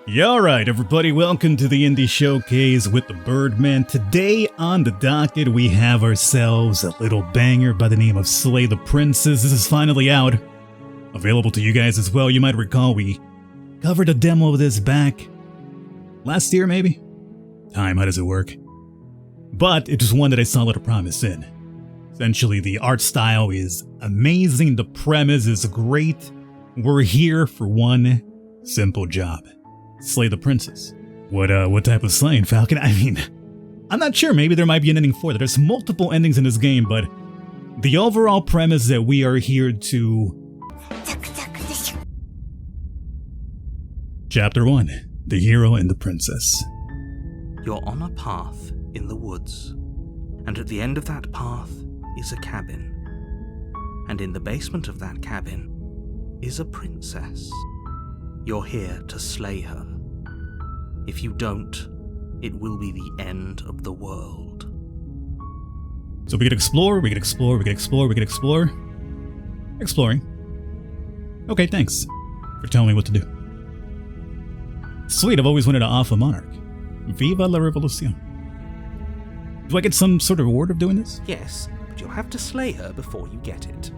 Yeah, alright everybody, welcome to the Indie Showcase with the Birdman. Today on the docket we have ourselves a little banger by the name of Slay the Princess. This is finally out. Available to you guys as well. You might recall we covered a demo of this back last year maybe? Time, how does it work? But it was one that I saw a little promise in. Essentially the art style is amazing, the premise is great. We're here for one simple job. Slay the princess. What type of slaying, Falcon? I mean, I'm not sure. Maybe there might be an ending for that. There's multiple endings in this game, but the overall premise that we are here to... Chapter 1. The Hero and the Princess. You're on a path in the woods, and at the end of that path is a cabin. And in the basement of that cabin is a princess. You're here to slay her. If you don't, it will be the end of the world. So we could explore, we could explore, we could explore, we could explore. Exploring. Okay, thanks for telling me what to do. Sweet, I've always wanted to off a monarch. Viva la revolución. Do I get some sort of reward of doing this? Yes, but you'll have to slay her before you get it.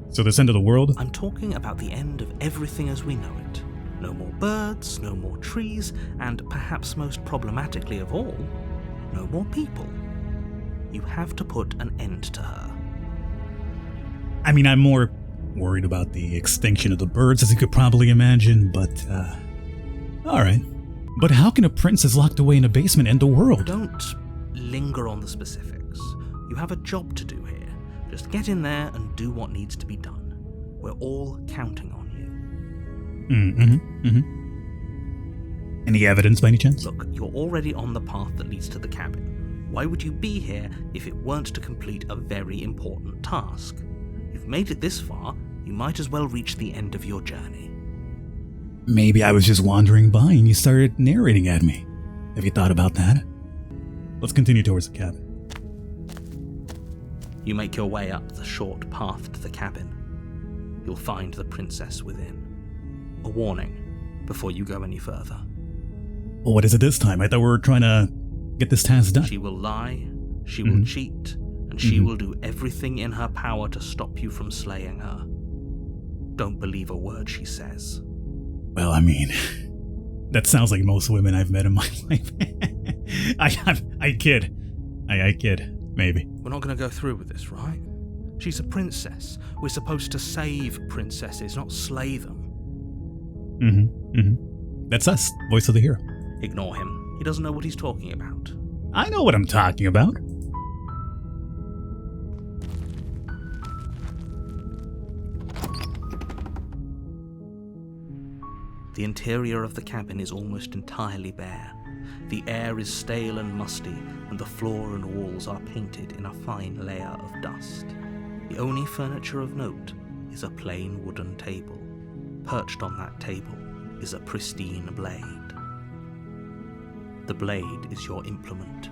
So this end of the world? I'm talking about the end of everything as we know it. No more birds, no more trees, and perhaps most problematically of all, no more people. You have to put an end to her. I mean, I'm more worried about the extinction of the birds, as you could probably imagine, but, alright. But how can a princess locked away in a basement end the world? Don't linger on the specifics. You have a job to do here. Just get in there and do what needs to be done. We're all counting on you. Any evidence by any chance? Look, you're already on the path that leads to the cabin. Why would you be here if it weren't to complete a very important task? You've made it this far, you might as well reach the end of your journey. Maybe I was just wandering by and you started narrating at me. Have you thought about that? Let's continue towards the cabin. You make your way up the short path to the cabin. You'll find the princess within. A warning before you go any further. Well, what is it this time? I thought we were trying to get this task done. She will lie, she will cheat, and she will do everything in her power to stop you from slaying her. Don't believe a word she says. Well, I mean, that sounds like most women I've met in my life. I kid. I kid. Maybe. We're not going to go through with this, right? She's a princess. We're supposed to save princesses, not slay them. That's us, voice of the hero. Ignore him. He doesn't know what he's talking about. I know what I'm talking about. The interior of the cabin is almost entirely bare. The air is stale and musty, and the floor and walls are painted in a fine layer of dust. The only furniture of note is a plain wooden table. Perched on that table is a pristine blade. The blade is your implement.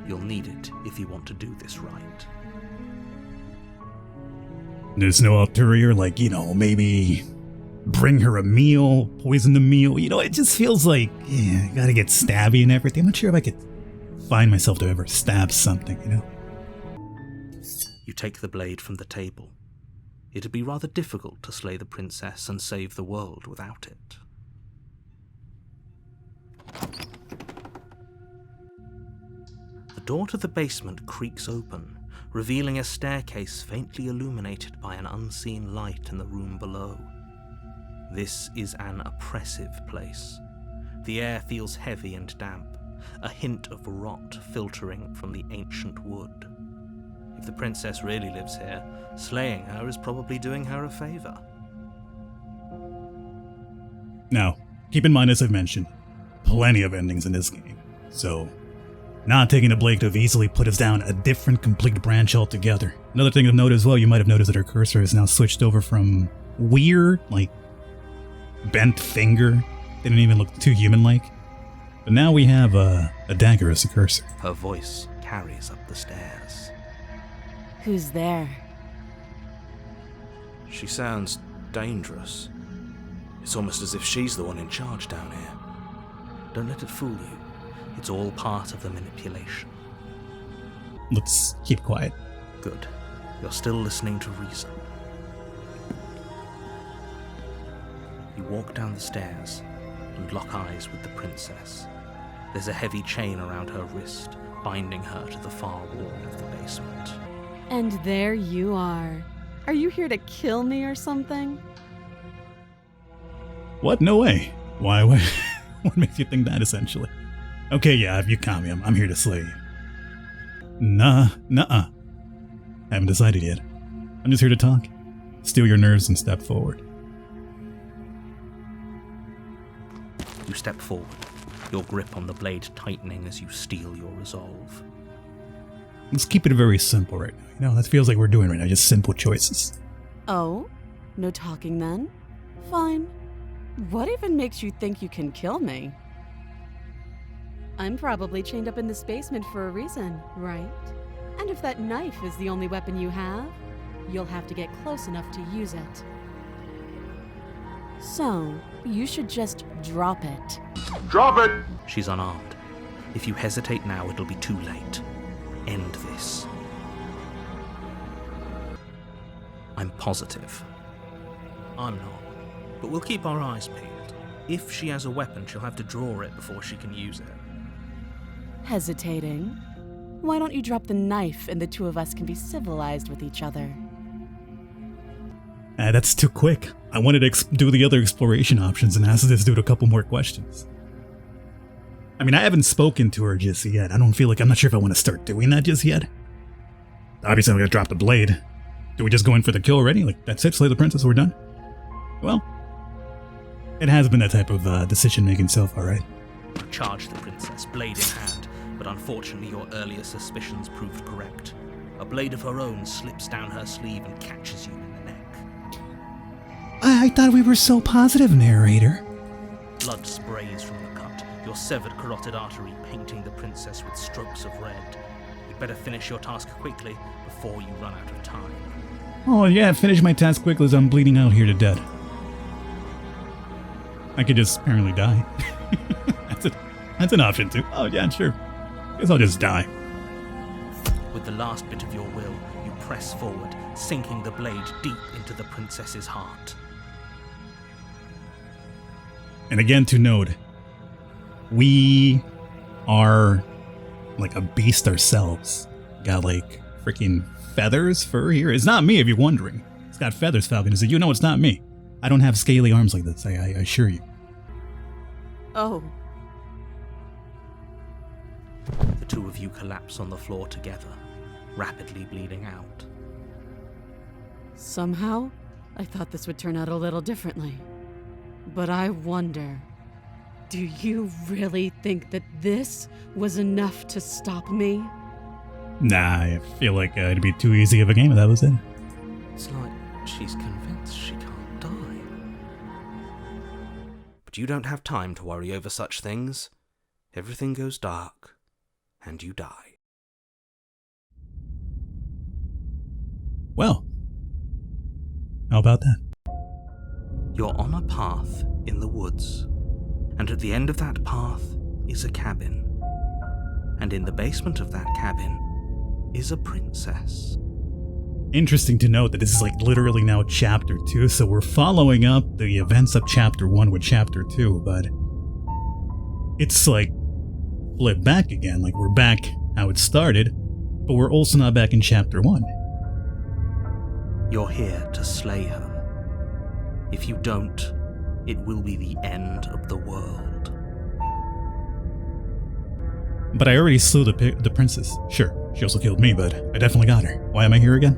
You'll need it if you want to do this right. There's no ulterior, like, maybe bring her a meal, poison the meal. It just feels like, I gotta get stabby and everything. I'm not sure if I could find myself to ever stab something, You take the blade from the table. It'd be rather difficult to slay the princess and save the world without it. The door to the basement creaks open, revealing a staircase faintly illuminated by an unseen light in the room below. This is an oppressive place. The air feels heavy and damp, a hint of rot filtering from the ancient wood. If the princess really lives here, slaying her is probably doing her a favor. Now, keep in mind, as I've mentioned, plenty of endings in this game, so not taking the blade to have easily put us down a different complete branch altogether. Another thing to note as well, you might have noticed that her cursor is now switched over from weird, bent finger, didn't even look too human-like, but now we have a dagger as a cursor. Her voice carries up the stairs. Who's there? She sounds dangerous. It's almost as if she's the one in charge down here. Don't let it fool you. It's all part of the manipulation. Let's keep quiet. Good. You're still listening to reason. You walk down the stairs and lock eyes with the princess. There's a heavy chain around her wrist, binding her to the far wall of the basement. And there you are. Are you here to kill me or something? What? No way. Why? What makes you think that, essentially? Okay, yeah, if you calm me, I'm here to slay you. Nuh-uh. Haven't decided yet. I'm just here to talk, steal your nerves, and step forward. You step forward, your grip on the blade tightening as you steel your resolve. Let's keep it very simple right now. You know, that feels like we're doing right now, just simple choices. Oh? No talking then? Fine. What even makes you think you can kill me? I'm probably chained up in this basement for a reason, right? And if that knife is the only weapon you have, you'll have to get close enough to use it. So, you should just drop it. Drop it! She's unarmed. If you hesitate now, it'll be too late. End this. I'm positive. I'm not. But we'll keep our eyes peeled. If she has a weapon, she'll have to draw it before she can use it. Hesitating? Why don't you drop the knife and the two of us can be civilized with each other? That's too quick. I wanted to do the other exploration options and ask this dude a couple more questions. I mean, I haven't spoken to her just yet. I'm not sure if I want to start doing that just yet. Obviously, I'm going to drop the blade. Do we just go in for the kill already? Like, that's it, slay the princess, we're done? Well, it has been that type of decision-making so far, right? You charge the princess, blade in hand, but unfortunately your earlier suspicions proved correct. A blade of her own slips down her sleeve and catches you in the neck. I thought we were so positive, narrator. Blood sprays from the cut, your severed carotid artery painting the princess with strokes of red. You'd better finish your task quickly before you run out of time. Oh yeah, finish my task quickly as I'm bleeding out here to death. I could just apparently die. That's an option too. Oh yeah, sure. Guess I'll just die. With the last bit of your will, you press forward, sinking the blade deep into the princess's heart. And again to note, we are like a beast ourselves. Got like freaking feathers, fur here. It's not me if you're wondering. It's got feathers, Falcon. So you know it's not me. I don't have scaly arms like this, I assure you. Oh. The two of you collapse on the floor together, rapidly bleeding out. Somehow, I thought this would turn out a little differently. But I wonder, do you really think that this was enough to stop me? Nah, I feel like it'd be too easy of a game if that was it. It's like she's convinced she can't die. But you don't have time to worry over such things. Everything goes dark, and you die. Well, how about that? You're on a path in the woods, and at the end of that path is a cabin. And in the basement of that cabin is a princess. Interesting to note that this is like literally now chapter 2, so we're following up the events of chapter 1 with chapter 2, but it's like flipped back again, like we're back how it started, but we're also not back in chapter 1. You're here to slay her. If you don't, it will be the end of the world. But I already slew the princess. Sure, she also killed me, but I definitely got her. Why am I here again?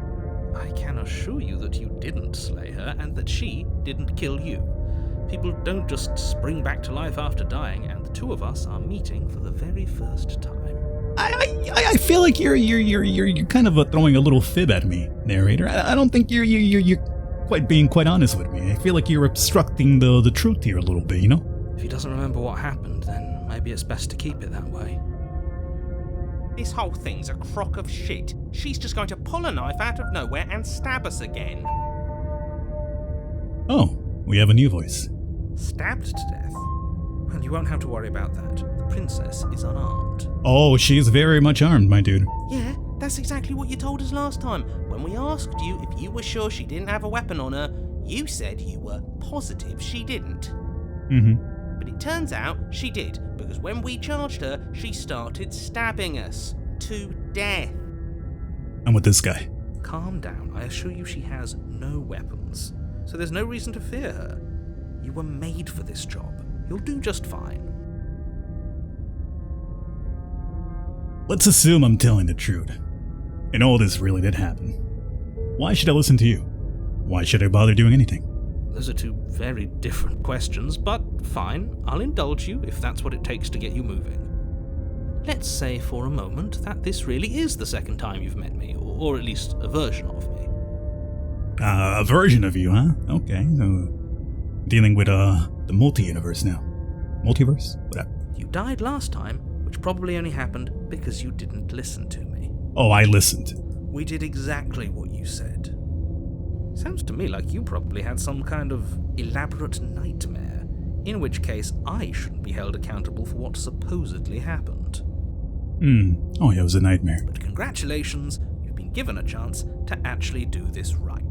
I can assure you that you didn't slay her and that she didn't kill you. People don't just spring back to life after dying, and the two of us are meeting for the very first time. I feel like you're kind of throwing a little fib at me, narrator. I don't think you're quite being quite honest with me. I feel like you're obstructing the truth here a little bit, you know? If he doesn't remember what happened, then maybe it's best to keep it that way. This whole thing's a crock of shit. She's just going to pull a knife out of nowhere and stab us again. Oh, we have a new voice. Stabbed to death? Well, you won't have to worry about that. The princess is unarmed. Oh, she's very much armed, my dude. Yeah, that's exactly what you told us last time. When we asked you if you were sure she didn't have a weapon on her, you said you were positive she didn't. Mm-hmm. But it turns out she did, because when we charged her, she started stabbing us. To death. I'm with this guy. Calm down. I assure you she has no weapons. So there's no reason to fear her. You were made for this job. You'll do just fine. Let's assume I'm telling the truth, and all this really did happen. Why should I listen to you? Why should I bother doing anything? Those are two very different questions, but fine. I'll indulge you if that's what it takes to get you moving. Let's say for a moment that this really is the second time you've met me, or at least a version of me. A version of you, huh? Okay, so dealing with the multi-universe now. Multiverse? Whatever. You died last time, which probably only happened because you didn't listen to me. Oh, I listened. We did exactly what you said. Sounds to me like you probably had some kind of elaborate nightmare, in which case I shouldn't be held accountable for what supposedly happened. Oh yeah, it was a nightmare. But congratulations, you've been given a chance to actually do this right.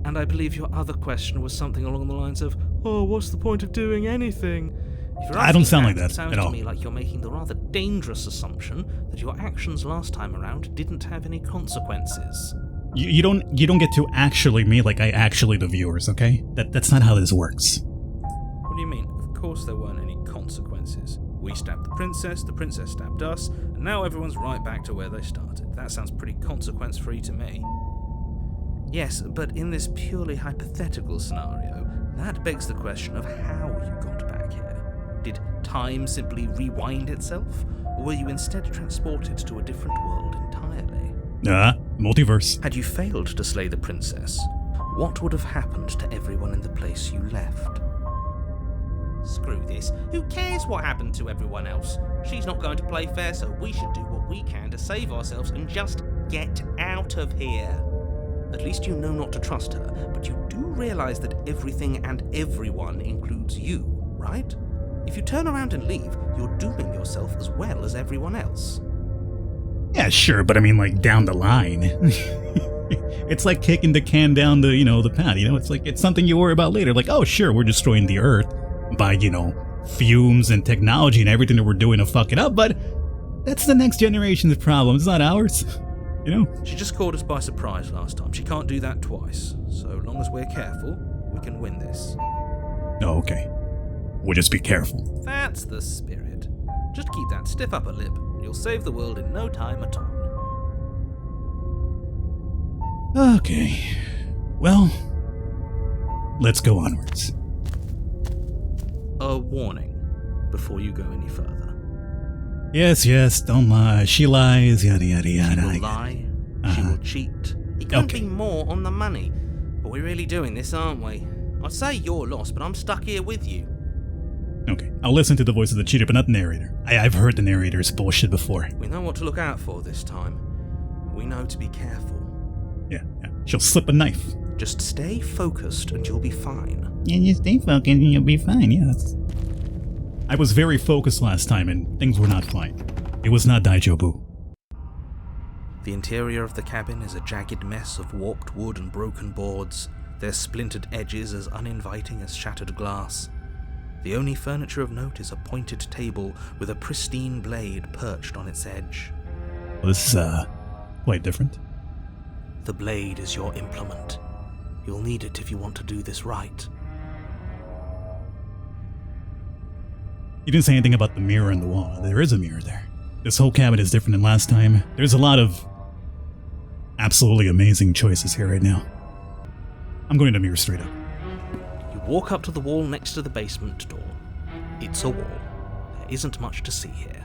And I believe your other question was something along the lines of, oh, what's the point of doing anything? If you're I don't sound like it that sounds at all. to me like you're making the rather dangerous assumption that your actions last time around didn't have any consequences. You don't get to actually me like I actually the viewers, okay? That's not how this works. What do you mean? Of course there weren't any consequences. We stabbed the princess stabbed us, and now everyone's right back to where they started. That sounds pretty consequence-free to me. Yes, but in this purely hypothetical scenario, that begs the question of how you got back here. Did time simply rewind itself, or were you instead transported to a different world entirely? Multiverse. Had you failed to slay the princess, what would have happened to everyone in the place you left? Screw this. Who cares what happened to everyone else? She's not going to play fair, so we should do what we can to save ourselves and just get out of here. At least you know not to trust her, but you do realize that everything and everyone includes you, right? If you turn around and leave, you're dooming yourself as well as everyone else. Yeah, sure, but I mean, like, down the line. It's like kicking the can down the path, It's like, it's something you worry about later. Like, oh, sure, we're destroying the Earth by, fumes and technology and everything that we're doing to fuck it up, but that's the next generation's problem. It's not ours, She just caught us by surprise last time. She can't do that twice. So long as we're careful, we can win this. Oh, okay. We'll just be careful. That's the spirit. Just keep that stiff upper lip, and you'll save the world in no time at all. Okay. Well, let's go onwards. A warning before you go any further. Yes, don't lie. She lies, yada, yada, yada. She will lie. She will cheat. It can't be more on the money. But we're really doing this, aren't we? I'd say you're lost, but I'm stuck here with you. Okay, I'll listen to the voice of the cheater, but not the narrator. I've heard the narrator's bullshit before. We know what to look out for this time. We know to be careful. Yeah. She'll slip a knife. Just stay focused and you'll be fine. Yeah, you stay focused and you'll be fine, yes. I was very focused last time and things were not fine. It was not Daijobu. The interior of the cabin is a jagged mess of warped wood and broken boards, their splintered edges as uninviting as shattered glass. The only furniture of note is a pointed table with a pristine blade perched on its edge. Well, this is, quite different. The blade is your implement. You'll need it if you want to do this right. You didn't say anything about the mirror in the wall. There is a mirror there. This whole cabin is different than last time. There's a lot of absolutely amazing choices here right now. I'm going to mirror straight up. You walk up to the wall next to the basement door. It's a wall. There isn't much to see here.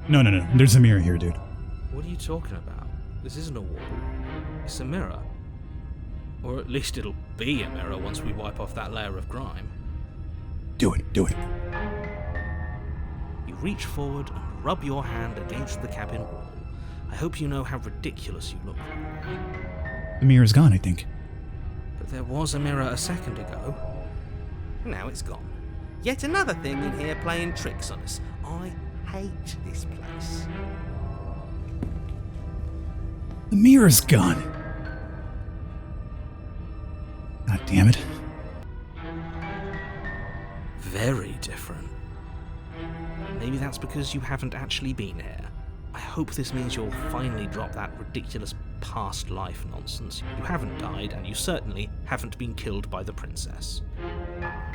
No. There's a mirror here, dude. What are you talking about? This isn't a wall. It's a mirror. Or at least it'll be a mirror once we wipe off that layer of grime. Do it. You reach forward and rub your hand against the cabin wall. I hope you know how ridiculous you look right now. The mirror's gone, I think. But there was a mirror a second ago. Now it's gone. Yet another thing in here playing tricks on us. I hate this place. The mirror's gone. God damn it. Very different. Maybe that's because you haven't actually been here. I hope this means you'll finally drop that ridiculous past life nonsense. You haven't died, and you certainly haven't been killed by the princess.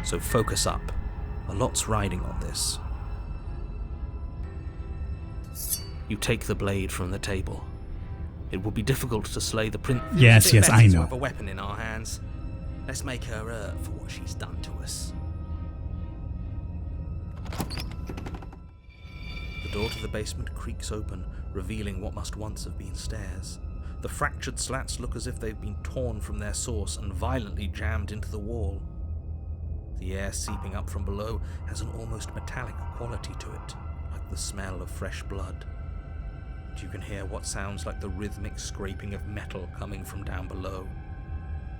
So focus up. A lot's riding on this. You take the blade from the table. It will be difficult to slay the prince. Yes, I know. To have a weapon in our hands. Let's make her earn for what she's done to us. The door to the basement creaks open, revealing what must once have been stairs. The fractured slats look as if they've been torn from their source and violently jammed into the wall. The air seeping up from below has an almost metallic quality to it, like the smell of fresh blood. And you can hear what sounds like the rhythmic scraping of metal coming from down below.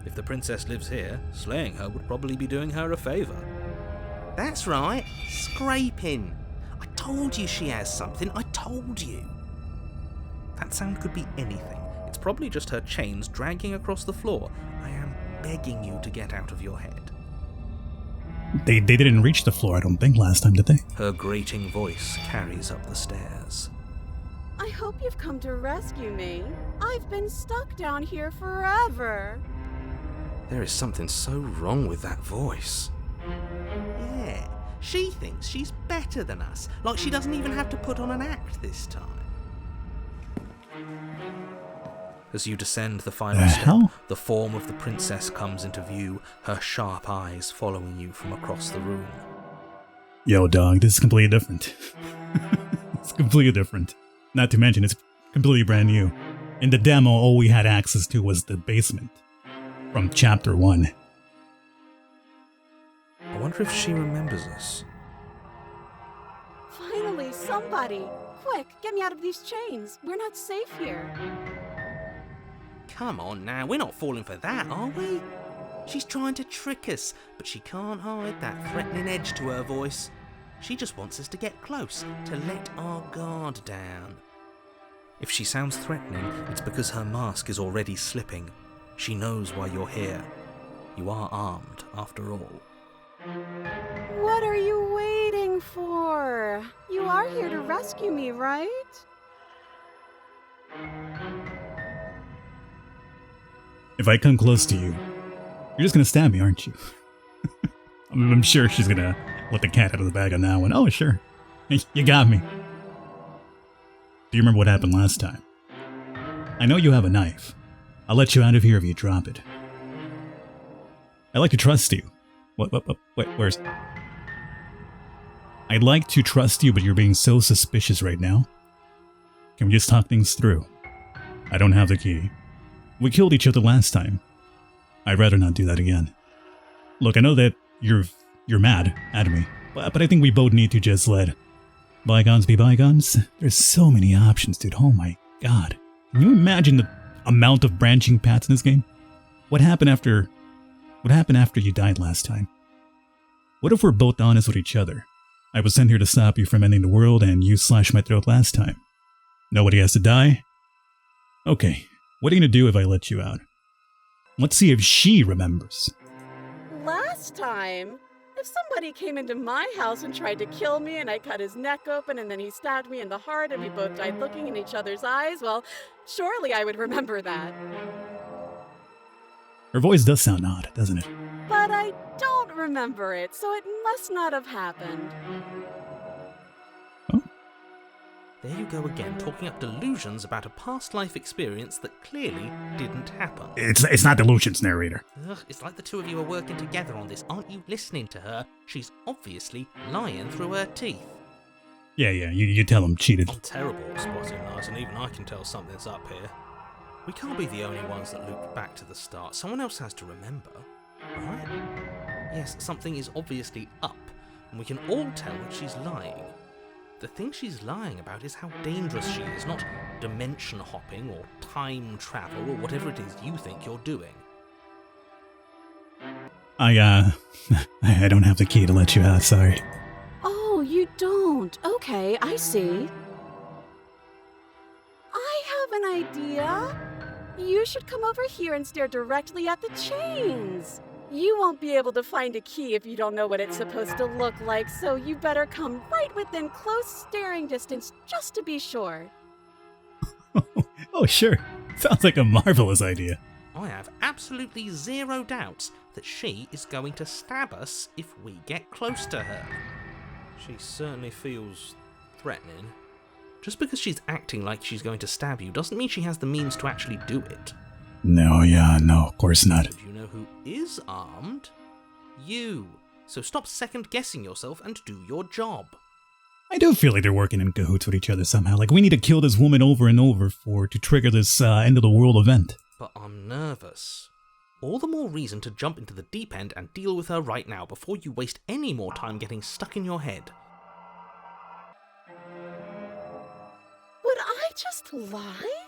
If the princess lives here, slaying her would probably be doing her a favour. That's right, scraping. I told you she has something, I told you. That sound could be anything. It's probably just her chains dragging across the floor. I am begging you to get out of your head. They didn't reach the floor, I don't think, last time, did they? Her grating voice carries up the stairs. I hope you've come to rescue me. I've been stuck down here forever. There is something so wrong with that voice. Yeah, she thinks she's better than us, like she doesn't even have to put on an act this time. As you descend the final step, the form of the princess comes into view, her sharp eyes following you from across the room. Yo, dog, this is completely different. It's completely different. Not to mention, it's completely brand new. In the demo, all we had access to was the basement. From Chapter 1. I wonder if she remembers us. Finally, somebody! Quick, get me out of these chains. We're not safe here. Come on now, we're not falling for that, are we? She's trying to trick us, but she can't hide that threatening edge to her voice. She just wants us to get close, to let our guard down. If she sounds threatening, it's because her mask is already slipping. She knows why you're here. You are armed, after all. What are you waiting for? You are here to rescue me, right? If I come close to you, you're just gonna stab me, aren't you? I'm sure she's gonna let the cat out of the bag on that one. Oh, sure. You got me. Do you remember what happened last time? I know you have a knife. I'll let you out of here if you drop it. I like to trust you. Wait, where's... I'd like to trust you, but you're being so suspicious right now. Can we just talk things through? I don't have the key. We killed each other last time. I'd rather not do that again. Look, I know that you're mad at me, but I think we both need to just let bygones be bygones. There's so many options, dude. Oh my god. Can you imagine the amount of branching paths in this game? What happened after you died last time? What if we're both honest with each other? I was sent here to stop you from ending the world, and you slashed my throat last time. Nobody has to die? Okay. What are you gonna do if I let you out? Let's see if she remembers. Last time? If somebody came into my house and tried to kill me and I cut his neck open and then he stabbed me in the heart and we both died looking in each other's eyes, well, surely I would remember that. Her voice does sound odd, doesn't it? But I don't remember it, so it must not have happened. Oh? There you go again, talking up delusions about a past life experience that clearly didn't happen. It's not delusions, narrator. Ugh, it's like the two of you are working together on this. Aren't you listening to her? She's obviously lying through her teeth. Yeah, you tell him cheated. I'm terrible at spotting lies, and even I can tell something's up here. We can't be the only ones that looped back to the start. Someone else has to remember, right? Yes, something is obviously up, and we can all tell that she's lying. The thing she's lying about is how dangerous she is, not dimension hopping or time travel or whatever it is you think you're doing. I don't have the key to let you out, sorry. Oh, you don't. Okay, I see. I have an idea. You should come over here and stare directly at the chains. You won't be able to find a key if you don't know what it's supposed to look like, so you better come right within close staring distance just to be sure. Oh, sure. Sounds like a marvelous idea. I have absolutely zero doubts that she is going to stab us if we get close to her. She certainly feels threatening. Just because she's acting like she's going to stab you doesn't mean she has the means to actually do it. No, of course not. And you know who is armed? You. So stop second-guessing yourself and do your job. I do feel like they're working in cahoots with each other somehow. Like, we need to kill this woman over and over to trigger this end-of-the-world event. But I'm nervous. All the more reason to jump into the deep end and deal with her right now before you waste any more time getting stuck in your head. Would I just lie?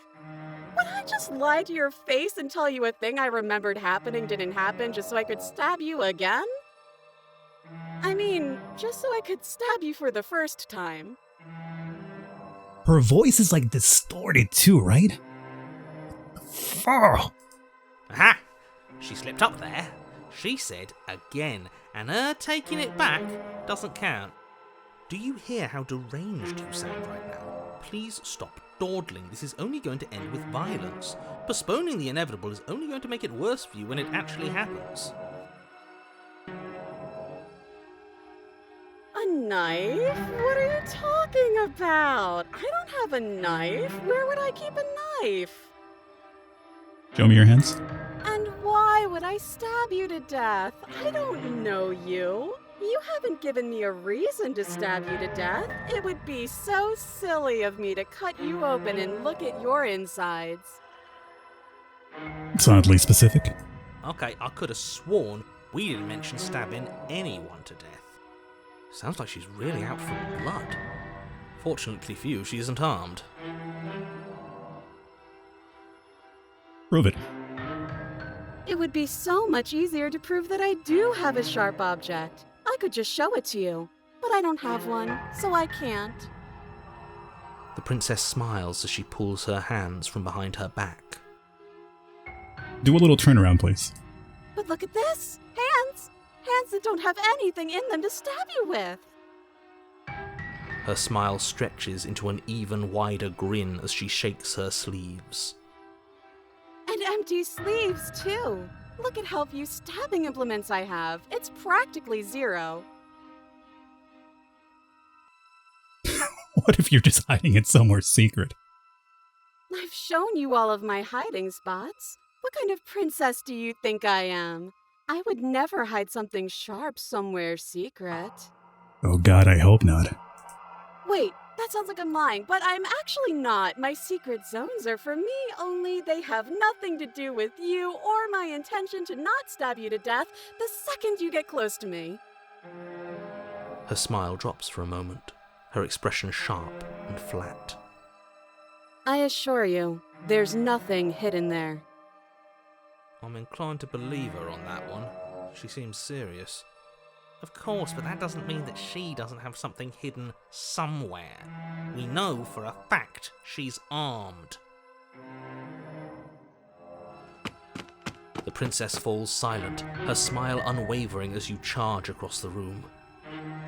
Would I just lie to your face and tell you a thing I remembered happening didn't happen just so I could stab you again? I mean, just so I could stab you for the first time. Her voice is like distorted too, right? Oh. Aha! She slipped up there. She said again, and her taking it back doesn't count. Do you hear how deranged you sound right now? Please stop dawdling. This is only going to end with violence. Postponing the inevitable is only going to make it worse for you when it actually happens. A knife? What are you talking about? I don't have a knife. Where would I keep a knife? Show me your hands. And why would I stab you to death? I don't know you. You haven't given me a reason to stab you to death. It would be so silly of me to cut you open and look at your insides. It's oddly specific. Okay, I could have sworn we didn't mention stabbing anyone to death. Sounds like she's really out for blood. Fortunately for you, she isn't armed. Prove it. It would be so much easier to prove that I do have a sharp object. I could just show it to you, but I don't have one, so I can't. The princess smiles as she pulls her hands from behind her back. Do a little turnaround, please. But look at this! Hands! Hands that don't have anything in them to stab you with! Her smile stretches into an even wider grin as she shakes her sleeves. And empty sleeves, too! Look at how few stabbing implements I have. It's practically zero. What if you're just hiding it somewhere secret? I've shown you all of my hiding spots. What kind of princess do you think I am? I would never hide something sharp somewhere secret. Oh god, I hope not. Wait, that sounds like I'm lying, but I'm actually not. My secret zones are for me, only they have nothing to do with you or my intention to not stab you to death the second you get close to me. Her smile drops for a moment, her expression sharp and flat. I assure you, there's nothing hidden there. I'm inclined to believe her on that one. She seems serious. Of course, but that doesn't mean that she doesn't have something hidden somewhere. We know for a fact she's armed. The princess falls silent, her smile unwavering as you charge across the room.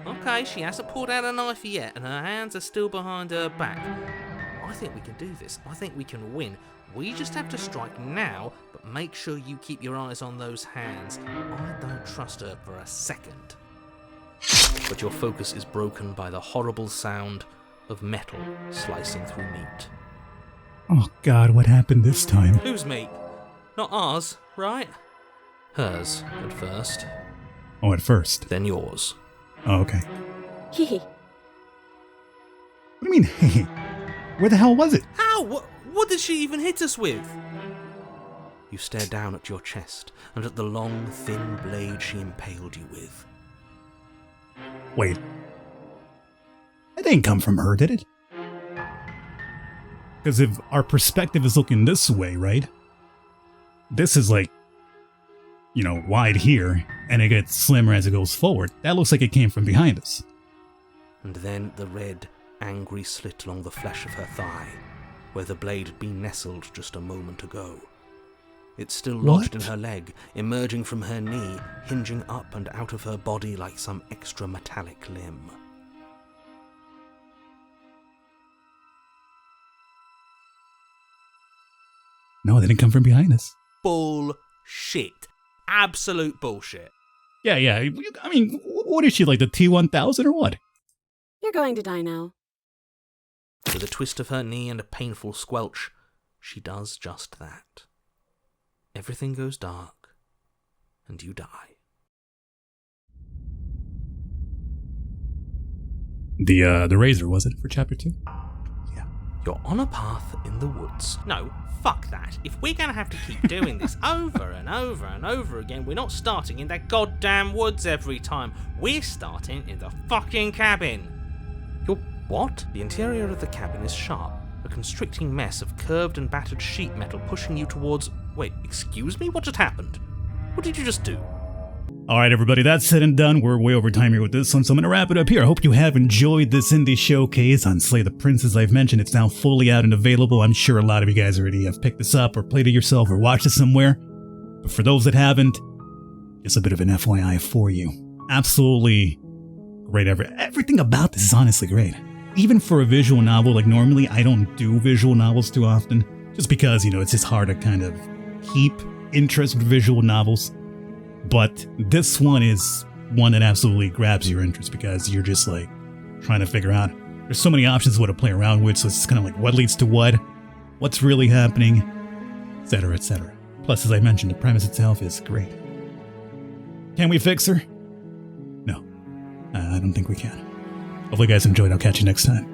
Okay, she hasn't pulled out a knife yet, and her hands are still behind her back. I think we can do this. I think we can win. We just have to strike now, but make sure you keep your eyes on those hands. I don't trust her for a second. But your focus is broken by the horrible sound of metal slicing through meat. Oh god, what happened this time? Whose meat? Not ours, right? Hers, at first. Oh, at first. Then yours. Oh, okay. Hehe. What do you mean, hey? Where the hell was it? How? What did she even hit us with? You stare down at your chest and at the long, thin blade she impaled you with. Wait. It didn't come from her, did it? Because if our perspective is looking this way, right? This is like wide here, and it gets slimmer as it goes forward. That looks like it came from behind us. And then the red, angry slit along the flesh of her thigh, where the blade had been nestled just a moment ago. It's still lodged in her leg, emerging from her knee, hinging up and out of her body like some extra metallic limb. No, they didn't come from behind us. Bullshit. Absolute bullshit. Yeah. I mean, what is she, like the T-1000 or what? You're going to die now. With a twist of her knee and a painful squelch, she does just that. Everything goes dark, and you die. The razor, was it, for chapter 2? Yeah. You're on a path in the woods. No, fuck that. If we're gonna have to keep doing this over and over and over again, we're not starting in that goddamn woods every time. We're starting in the fucking cabin. You're what? The interior of the cabin is sharp, a constricting mess of curved and battered sheet metal pushing you towards... Wait, excuse me? What just happened? What did you just do? Alright everybody, that's said and done. We're way over time here with this one, so I'm going to wrap it up here. I hope you have enjoyed this indie showcase on Slay the Princess. I've mentioned it's now fully out and available. I'm sure a lot of you guys already have picked this up or played it yourself or watched it somewhere. But for those that haven't, just a bit of an FYI for you. Absolutely great. Everything about this is honestly great. Even for a visual novel, like normally I don't do visual novels too often, just because, it's just hard to kind of keep interest with visual novels. But this one is one that absolutely grabs your interest because you're just like trying to figure out. There's so many options what to play around with, so it's kind of like what leads to what's really happening, etc., etc. Plus, as I mentioned, the premise itself is great. Can we fix her? No, I don't think we can. Hopefully you guys enjoyed. I'll catch you next time.